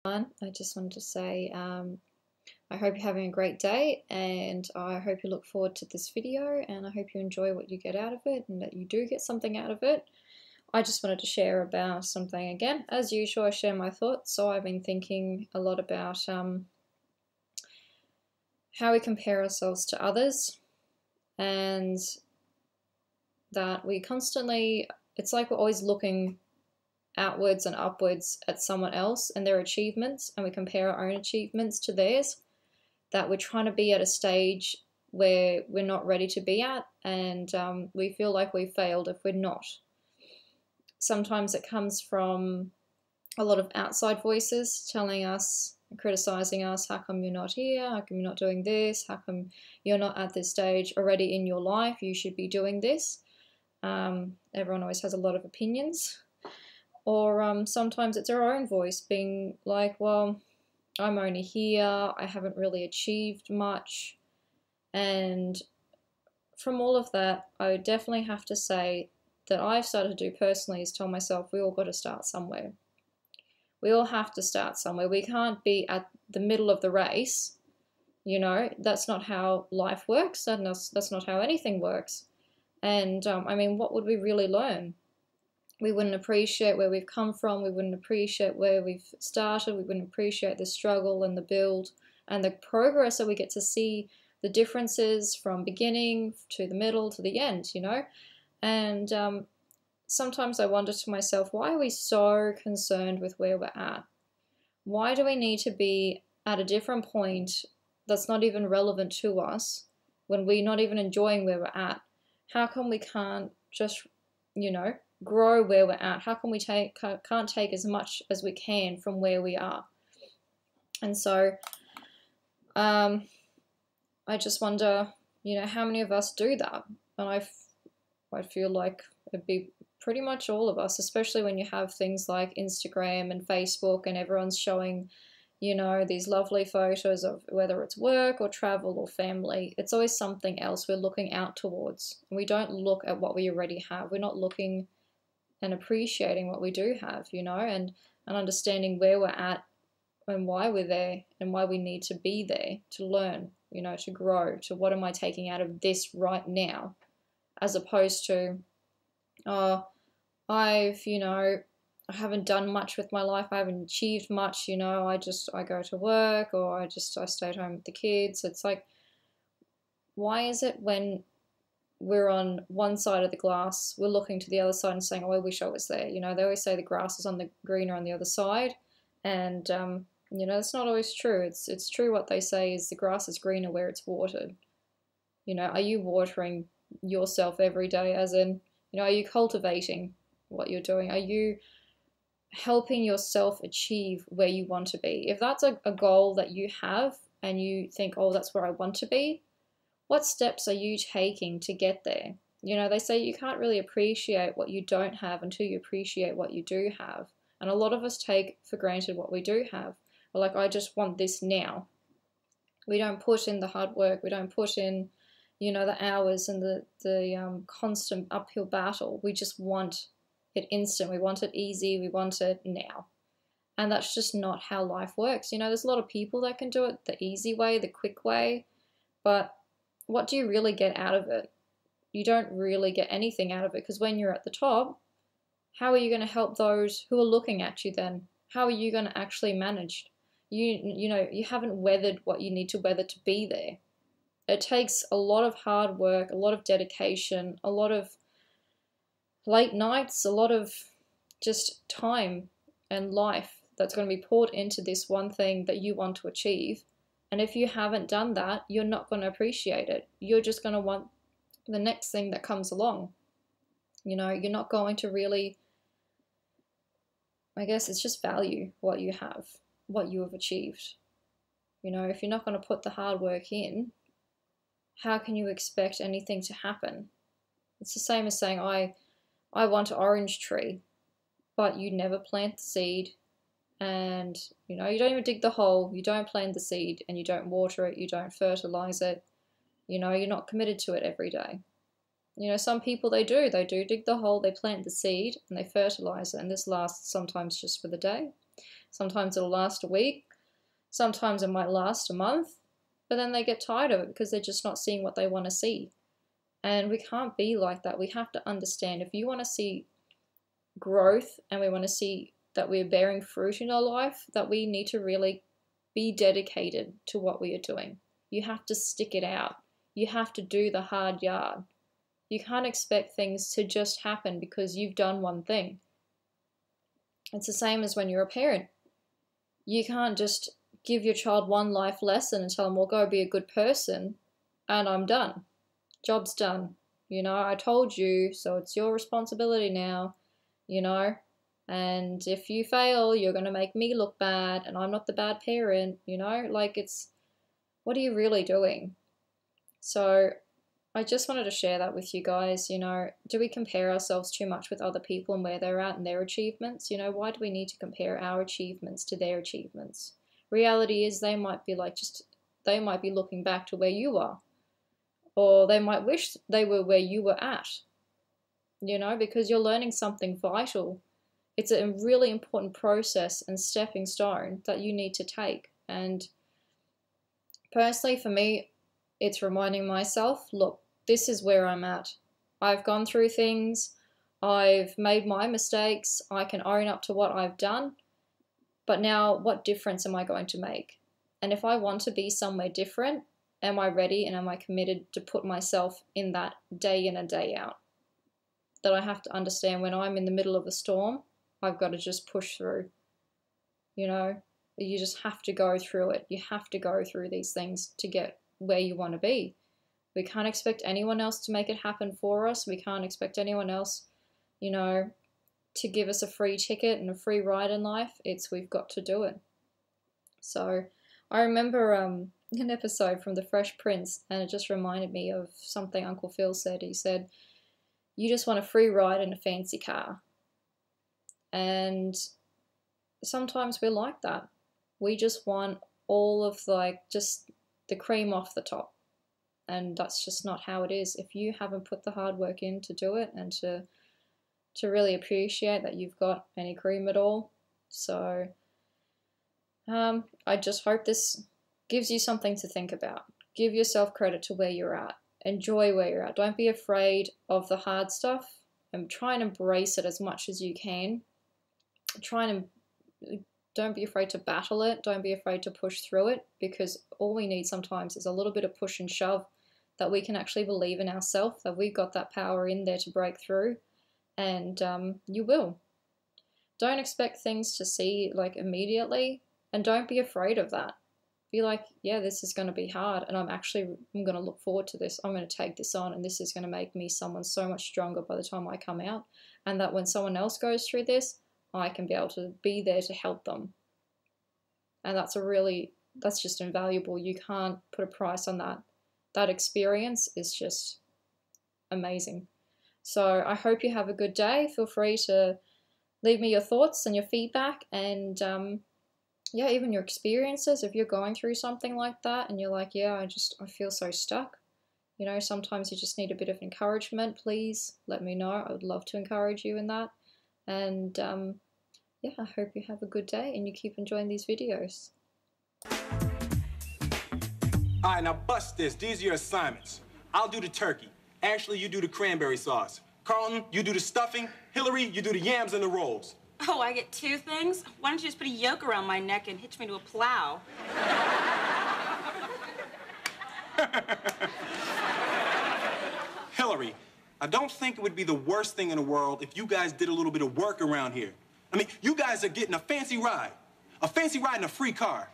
I just wanted to say I hope you're having a great day, and I hope you look forward to this video, and I hope you enjoy what you get out of it and that you do get something out of it. I just wanted to share about something again. As usual, I share my thoughts. So I've been thinking a lot about how we compare ourselves to others, and that we constantly, it's like we're always looking outwards and upwards at someone else and their achievements, and we compare our own achievements to theirs, that we're trying to be at a stage where we're not ready to be at, and we feel like we failed if we're not. Sometimes it comes from a lot of outside voices telling us, criticizing us, how come you're not here, how come you're not doing this, how come you're not at this stage already in your life, you should be doing this. Everyone always has a lot of opinions. Or sometimes it's our own voice being like, well, I'm only here, I haven't really achieved much. And from all of that, I would definitely have to say that I've started to do personally is tell myself we all got to start somewhere. We all have to start somewhere. We can't be at the middle of the race. You know, that's not how life works, and that's not how anything works. And I mean, what would we really learn? We wouldn't appreciate where we've come from, we wouldn't appreciate where we've started, we wouldn't appreciate the struggle and the build and the progress that we get to see, the differences from beginning to the middle to the end, you know? And sometimes I wonder to myself, why are we so concerned with where we're at? Why do we need to be at a different point that's not even relevant to us when we're not even enjoying where we're at? How come we can't just, you know, grow where we're at? How come we can't take as much as we can from where we are? And so I just wonder, you know, how many of us do that? And I feel like it'd be pretty much all of us, especially when you have things like Instagram and Facebook and everyone's showing, you know, these lovely photos of whether it's work or travel or family. It's always something else we're looking out towards. We don't look at what we already have. We're not looking and appreciating what we do have, you know, and understanding where we're at and why we're there and why we need to be there to learn, you know, to grow, to what am I taking out of this right now, as opposed to, you know, I haven't done much with my life, I haven't achieved much, you know, I go to work, or I stay at home with the kids. It's like, why is it when we're on one side of the glass, we're looking to the other side and saying, oh, I wish I was there. You know, they always say the grass is on the greener on the other side. And, you know, it's not always true. It's true what they say is the grass is greener where it's watered. You know, are you watering yourself every day? As in, you know, are you cultivating what you're doing? Are you helping yourself achieve where you want to be? If that's a goal that you have and you think, oh, that's where I want to be, what steps are you taking to get there? You know, they say you can't really appreciate what you don't have until you appreciate what you do have. And a lot of us take for granted what we do have. We're like, I just want this now. We don't put in the hard work. We don't put in, you know, the hours and the constant uphill battle. We just want it instant. We want it easy. We want it now. And that's just not how life works. You know, there's a lot of people that can do it the easy way, the quick way, but what do you really get out of it? You don't really get anything out of it, because when you're at the top, how are you going to help those who are looking at you then? How are you going to actually manage? You know, you haven't weathered what you need to weather to be there. It takes a lot of hard work, a lot of dedication, a lot of late nights, a lot of just time and life that's going to be poured into this one thing that you want to achieve. And if you haven't done that, you're not going to appreciate it. You're just going to want the next thing that comes along. You know, you're not going to really, I guess it's just value what you have, what you have achieved. You know, if you're not going to put the hard work in, how can you expect anything to happen? It's the same as saying, I want an orange tree, but you never plant the seed. And, you know, you don't even dig the hole, you don't plant the seed, and you don't water it, you don't fertilize it. You know, you're not committed to it every day. You know, some people, they do dig the hole, they plant the seed, and they fertilize it, and this lasts sometimes just for the day. Sometimes it'll last a week, sometimes it might last a month, but then they get tired of it because they're just not seeing what they want to see. And we can't be like that. We have to understand, if you want to see growth and we want to see that we're bearing fruit in our life, that we need to really be dedicated to what we are doing. You have to stick it out. You have to do the hard yard. You can't expect things to just happen because you've done one thing. It's the same as when you're a parent. You can't just give your child one life lesson and tell them, well, go be a good person and I'm done. Job's done. You know, I told you, so it's your responsibility now, you know. And if you fail, you're going to make me look bad and I'm not the bad parent, you know. Like, it's, what are you really doing? So I just wanted to share that with you guys. You know, do we compare ourselves too much with other people and where they're at and their achievements? You know, why do we need to compare our achievements to their achievements? Reality is they might be like, they might be looking back to where you are, or they might wish they were where you were at, you know, because you're learning something vital. It's a really important process and stepping stone that you need to take. And personally, for me, it's reminding myself, look, this is where I'm at. I've gone through things. I've made my mistakes. I can own up to what I've done. But now, what difference am I going to make? And if I want to be somewhere different, am I ready and am I committed to put myself in that day in and day out? That I have to understand when I'm in the middle of a storm, I've got to just push through. You know, you just have to go through it. You have to go through these things to get where you want to be. We can't expect anyone else to make it happen for us. We can't expect anyone else, you know, to give us a free ticket and a free ride in life. We've got to do it. So I remember an episode from The Fresh Prince, and it just reminded me of something Uncle Phil said. He said, you just want a free ride in a fancy car. And sometimes we're like that. We just want all of just the cream off the top. And that's just not how it is. If you haven't put the hard work in to do it and to really appreciate that you've got any cream at all. So I just hope this gives you something to think about. Give yourself credit to where you're at. Enjoy where you're at. Don't be afraid of the hard stuff, and try and embrace it as much as you can. Don't be afraid to battle it. Don't be afraid to push through it, because all we need sometimes is a little bit of push and shove, that we can actually believe in ourselves, that we've got that power in there to break through, and you will. Don't expect things to see immediately, and don't be afraid of that. Be like, yeah, this is going to be hard, and I'm going to look forward to this. I'm going to take this on, and this is going to make me someone so much stronger by the time I come out, and that when someone else goes through this, I can be able to be there to help them. And that's just invaluable. You can't put a price on that. That experience is just amazing. So I hope you have a good day. Feel free to leave me your thoughts and your feedback, and yeah, even your experiences. If you're going through something like that and you're like, yeah, I feel so stuck. You know, sometimes you just need a bit of encouragement. Please let me know. I would love to encourage you in that. And yeah, I hope you have a good day and you keep enjoying these videos. All right, now bust this. These are your assignments. I'll do the turkey. Ashley, you do the cranberry sauce. Carlton, you do the stuffing. Hillary, you do the yams and the rolls. Oh, I get 2 things? Why don't you just put a yoke around my neck and hitch me to a plow? Hillary, I don't think it would be the worst thing in the world if you guys did a little bit of work around here. I mean, you guys are getting a fancy ride in a free car.